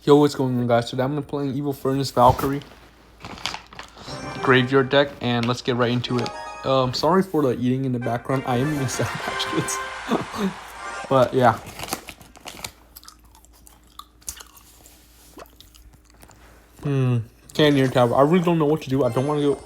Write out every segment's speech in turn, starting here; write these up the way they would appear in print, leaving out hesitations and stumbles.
Yo, what's going on, guys? Today I'm playing Evil Furnace Valkyrie graveyard deck, and let's get right into it. Sorry for the eating in the background. I am eating Sour Patch Kids. But yeah. Canyon Tower. I really don't know what to do. I don't want to go.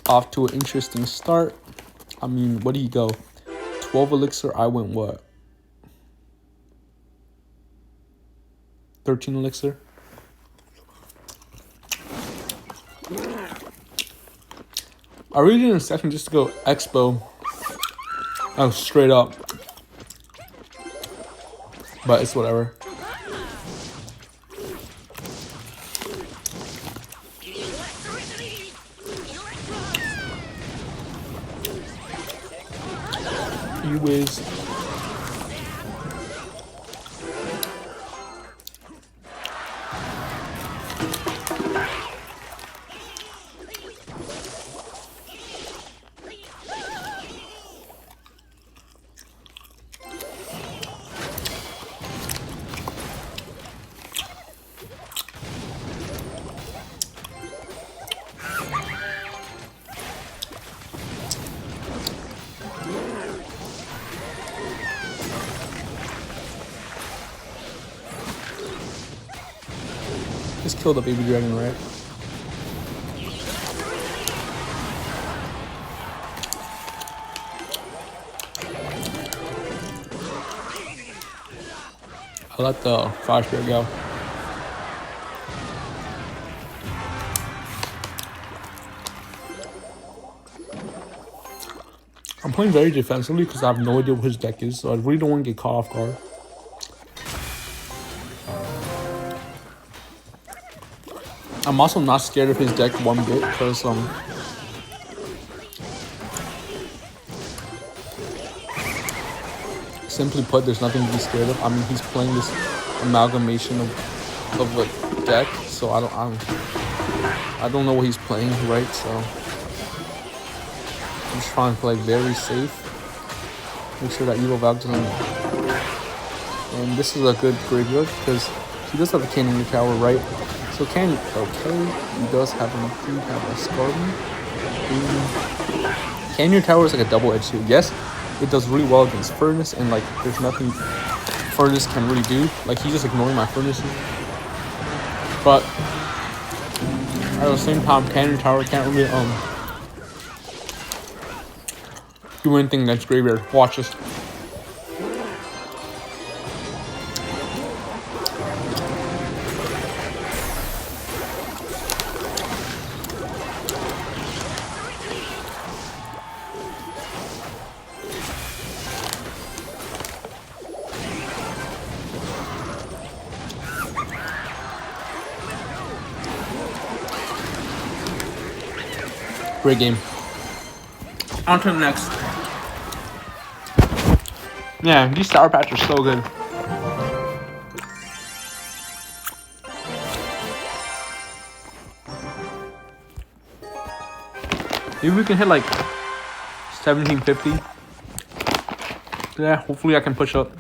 Off to an interesting start. I mean, what do you go? 12 elixir. I went what? 13 elixir. I really didn't expect him just to go Expo. Oh, straight up. But it's whatever. You whiz. Just kill the baby dragon, right? I let the fire spirit go. I'm playing very defensively because I have no idea what his deck is, so I really don't want to get caught off guard. I'm also not scared of his deck one bit because simply put, there's nothing to be scared of. I mean, he's playing this amalgamation of a deck, so I don't know what he's playing, right? So I'm just trying to play very safe. Make sure that Evil Valk doesn't. And this is a good graveyard because he does have a Canyon Tower, right? So Canyon, okay, he does have a Scarby. Canyon Tower is like a double-edged sword. Yes, it does really well against Furnace, and like there's nothing Furnace can really do. Like he's just ignoring my Furnaces. But at the same time, Canyon Tower can't really do anything against Graveyard. Watch this. Great game. On to the next. Yeah, these Sour Patch are so good. Maybe we can hit like 1750. Yeah, hopefully I can push up.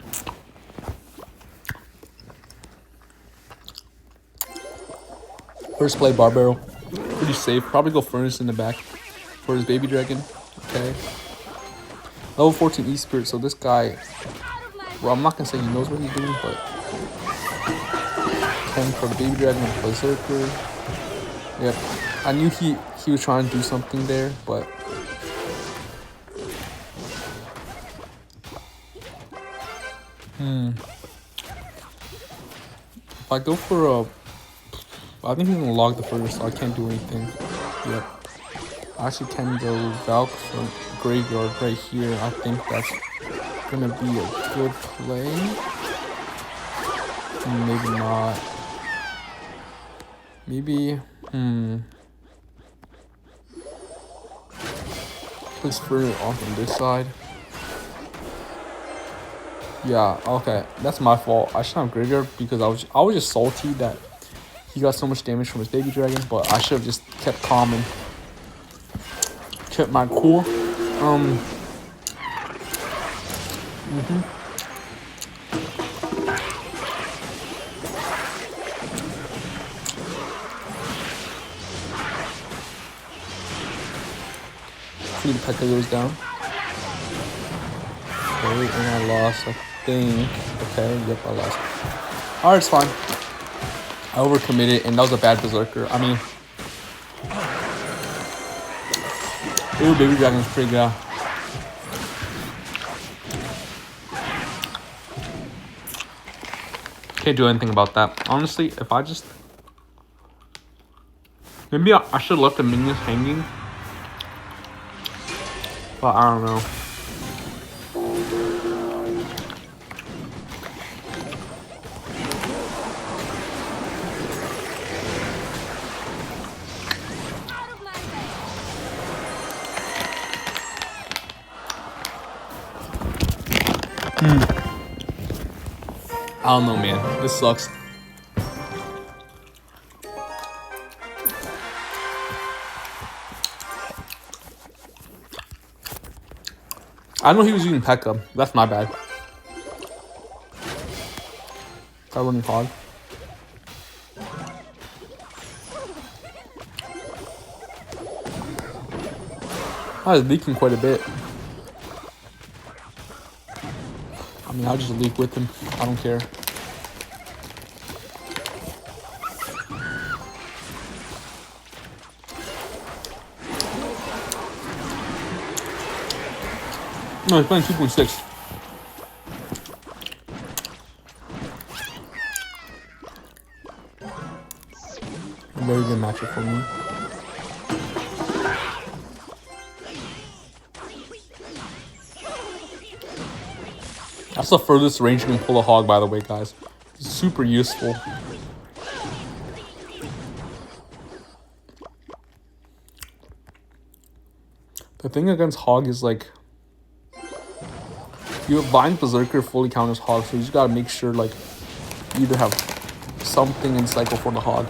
First play Bar Barrel. Pretty safe. Probably go Furnace in the back for his baby dragon. Okay. Level 14 E-Spirit, so this guy, well, I'm not gonna say he knows what he's doing, but 10 for the baby dragon and Berserker. Yep. I knew he was trying to do something there, but if I go for a, I think he's gonna log the first, so I can't do anything. Yep. I actually can go Valk from graveyard right here. I think that's gonna be a good play. Maybe not. Maybe. Place Furnace off on this side. Yeah, okay. That's my fault. I should have graveyard because I was just salty that he got so much damage from his baby dragon, but I should have just kept calm and kept my cool. Hopefully the Pekka goes down. Okay, and I lost, I think. Okay, yep, I lost. Alright, it's fine. I overcommitted, and that was a bad berserker. I mean, ooh, baby dragon's pretty good. Can't do anything about that. Honestly, if I just... Maybe I should have left the minions hanging. But I don't know. I don't know, man. This sucks. I know he was using Pekka. That's my bad. Try running Hog. I was leaking quite a bit. I mean, I'll just leak with him. I don't care. No, he's playing 2.6. A very good matchup for me. That's the furthest range you can pull a Hog, by the way, guys. It's super useful. The thing against Hog is like, you have Bind Berserker fully counters Hog, so you just gotta make sure like you either have something in cycle for the Hog.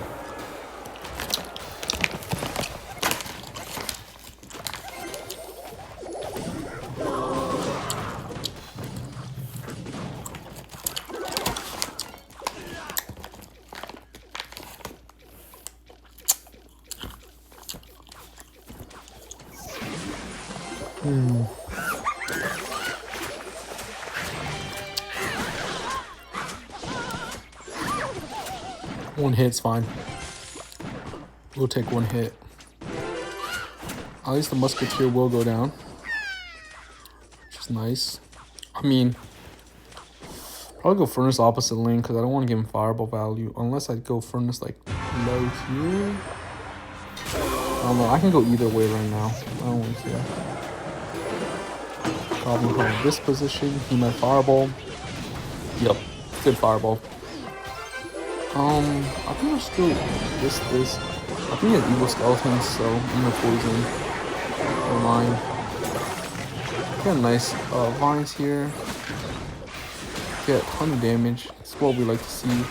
One hit's fine. We'll take one hit. At least the Musketeer will go down, which is nice. I mean, probably go Furnace opposite lane because I don't want to give him Fireball value. Unless I go Furnace like low here. I don't know. I can go either way right now. I don't really care. Goblin probably this position. He might Fireball. Yep. Good Fireball. I think I'll just do this. I think he has Evil Skeletons, so Evil Poison. Never mind. Get nice vines here. Get a ton of damage. That's what we like to see.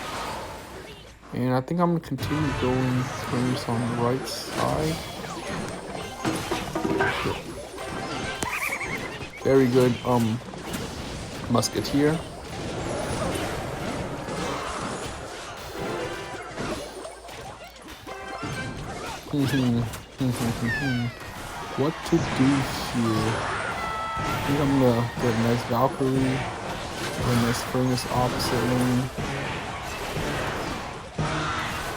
And I think I'm gonna continue going turns on the right side. Very good Musketeer. What to do here? I think I'm gonna get a nice Valkyrie, a nice Furnace opposite lane.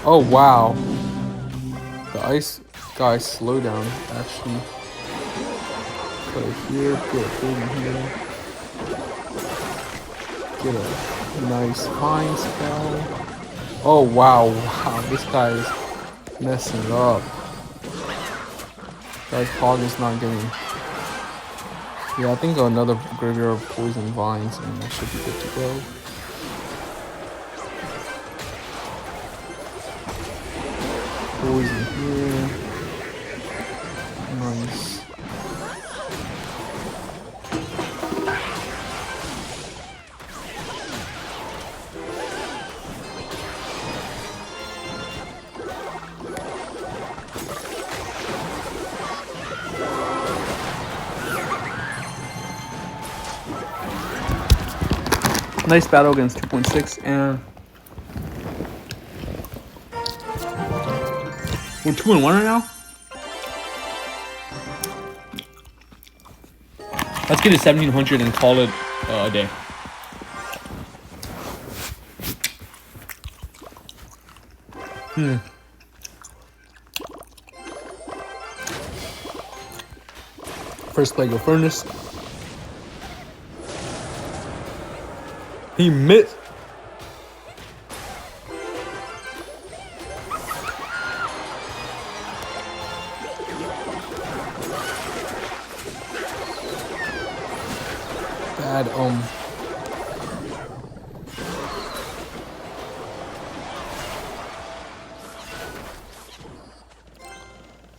Oh wow! The ice guy slow down actually. Put it here, get a Golden here. Get a nice Fine spell. Oh wow, this guy is messing it up. Guy's Hog is not getting. Yeah, I think another Graveyard of Poison Vines and that should be good to go. Poison here. Nice. Nice battle against 2.6, and we're 2-1 right now. Let's get to 1700 and call it a day. First play, go Furnace. He missed. Bad,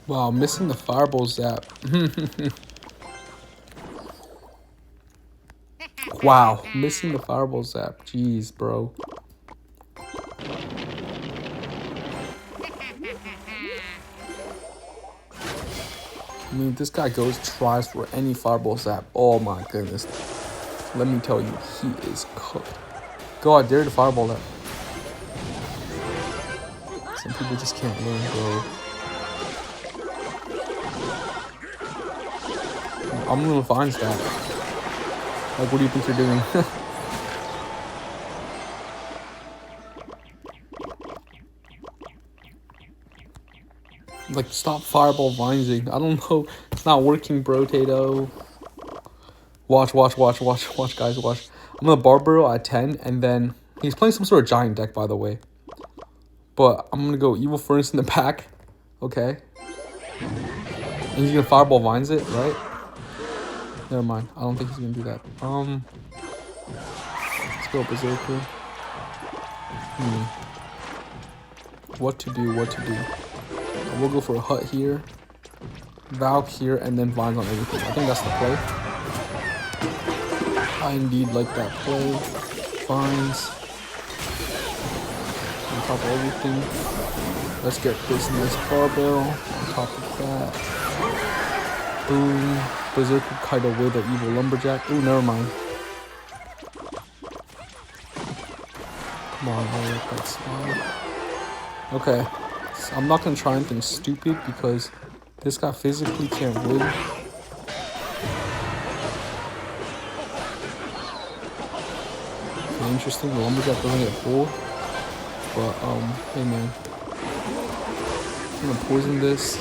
Wow, missing the fireball zap. Wow, missing the fireball zap. Jeez, bro. I mean, this guy tries for any fireball zap. Oh my goodness. Let me tell you, he is cooked. Go out there to fireball that. Some people just can't learn, bro. I'm gonna find that. Like, what do you think you're doing? Like, stop fireball vinesing. I don't know. It's not working, bro, Tato. Watch, guys, watch. I'm gonna Barbaro at 10, and then he's playing some sort of giant deck, by the way. But I'm gonna go Evil Furnace in the back. Okay. And he's gonna fireball vines it, right? Never mind. I don't think he's gonna do that. Let's go Berserker. What to do? We'll go for a Hut here, Valk here, and then Vines on everything. I think that's the play. I indeed like that play. Vines on top of everything. Let's get this nice barbell on top of that. Boom. Berserker kite away the evil lumberjack. Ooh, never mind. Come on, I'll let that slide. Okay. So I'm not gonna try anything stupid because this guy physically can't win. Okay, interesting, the lumberjack doesn't get pulled. But hey man. I'm gonna poison this.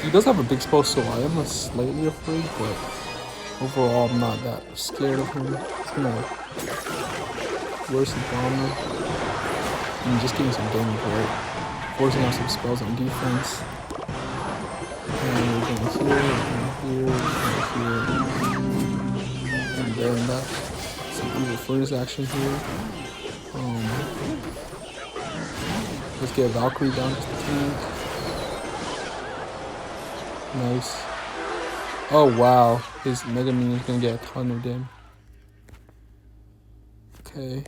He does have a big spell, so I am slightly afraid, but overall I'm not that scared of him. It's gonna worsen bomber. And just getting some damage, right? Forcing out some spells on defense. And we're going here. And then that. Some evil furnace action here. Let's get Valkyrie down to the tank. Nice. Oh wow. His Mega Minion is gonna get a ton of damage. Okay.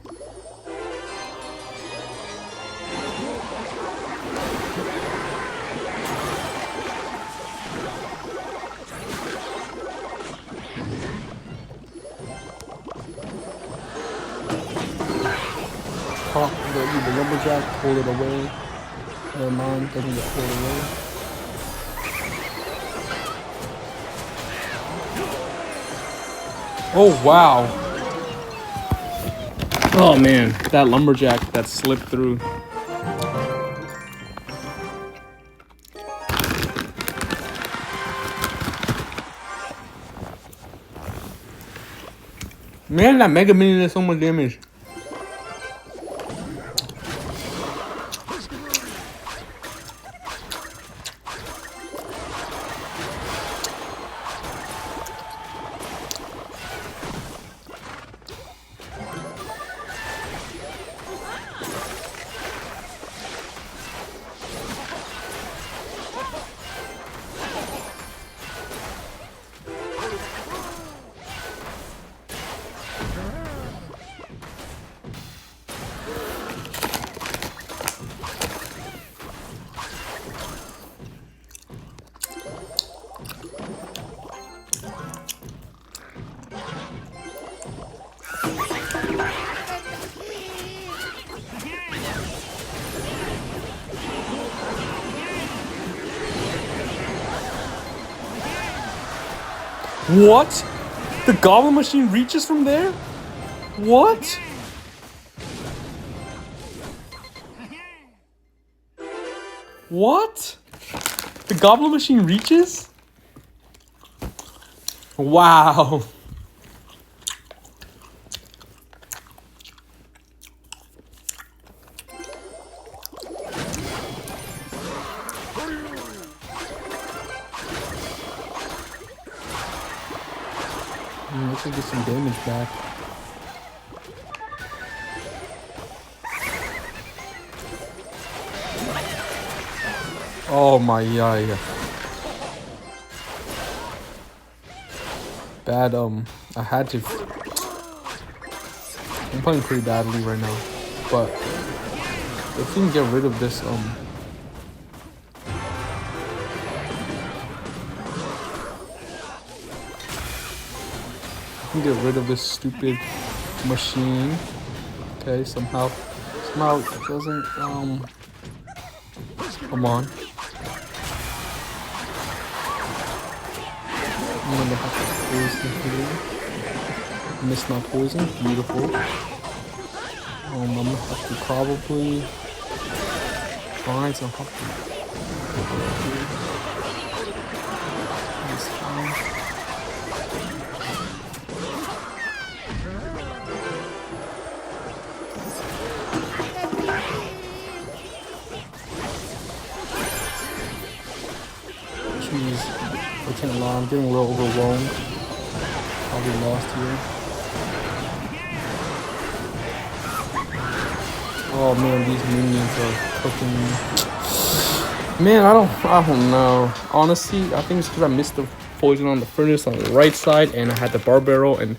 Pop the lumberjack, pull it away. Never mind, doesn't get pulled away. Oh wow. Oh man, that lumberjack that slipped through. Man, that Mega Minion did so much damage. What? The goblin machine reaches from there? What? What? The goblin machine reaches? Wow. Let's get some damage back. Oh my yeah. Bad I had to. I'm playing pretty badly right now, but if we can get rid of this get rid of this stupid machine. Okay, somehow it doesn't come on. I'm gonna have to poison here. Miss my poison, beautiful. I'm gonna have to probably find some help. Jeez, I can't lie, I'm getting a little overwhelmed. Probably lost here. Oh man, these minions are cooking me. Man, I don't know. Honestly, I think it's because I missed the poison on the furnace on the right side, and I had the bar barrel and.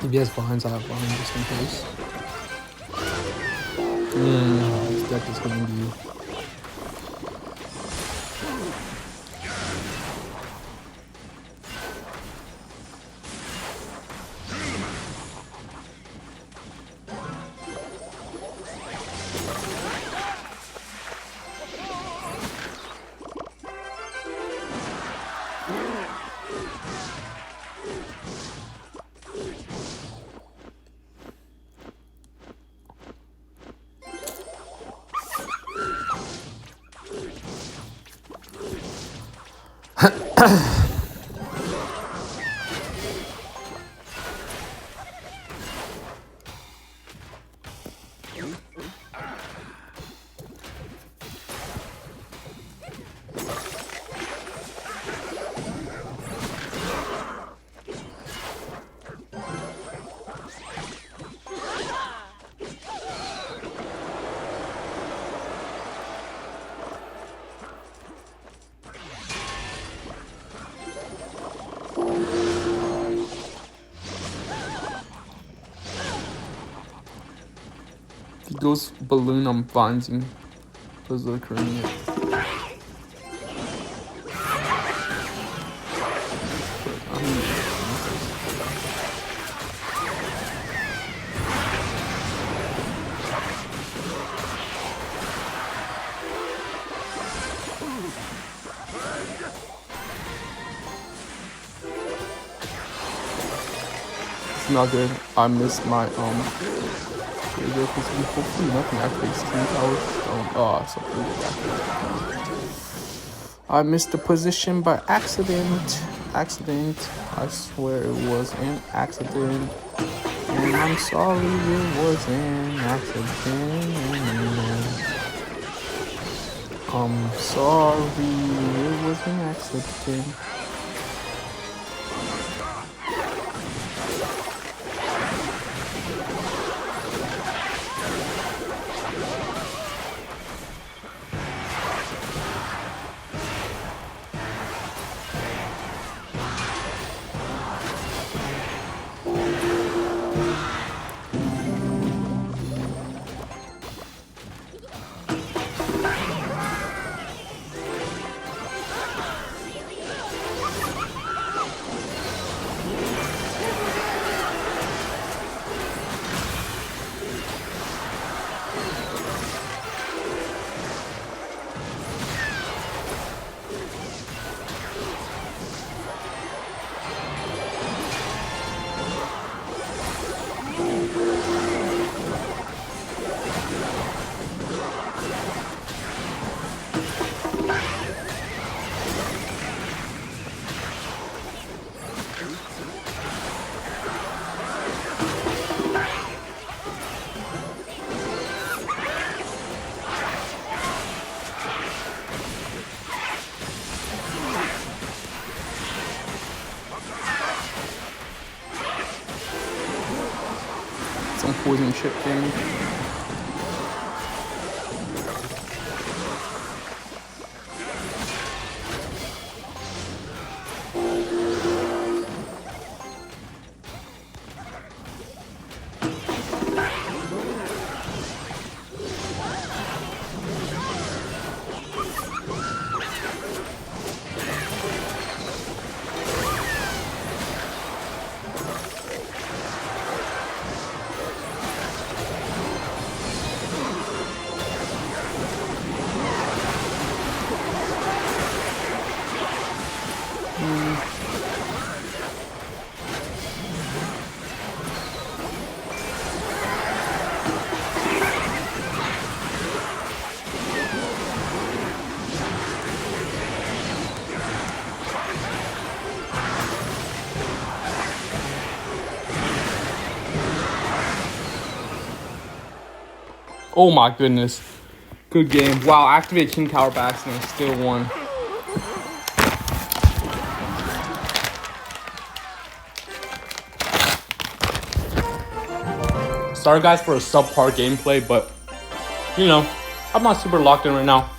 If he has vines, I have vines just in case. This deck is going to be. Those balloon on vines and those are occurring. It's not good. I missed my hopefully nothing activates King Tower. Something did activate. I missed the position by accident. I swear it was an accident. And I'm sorry it was an accident. I'm sorry it was an accident. on poison chip damage. Oh my goodness. Good game. Wow, activate King Tower backs and I still won. Sorry guys for a subpar gameplay, but you know, I'm not super locked in right now.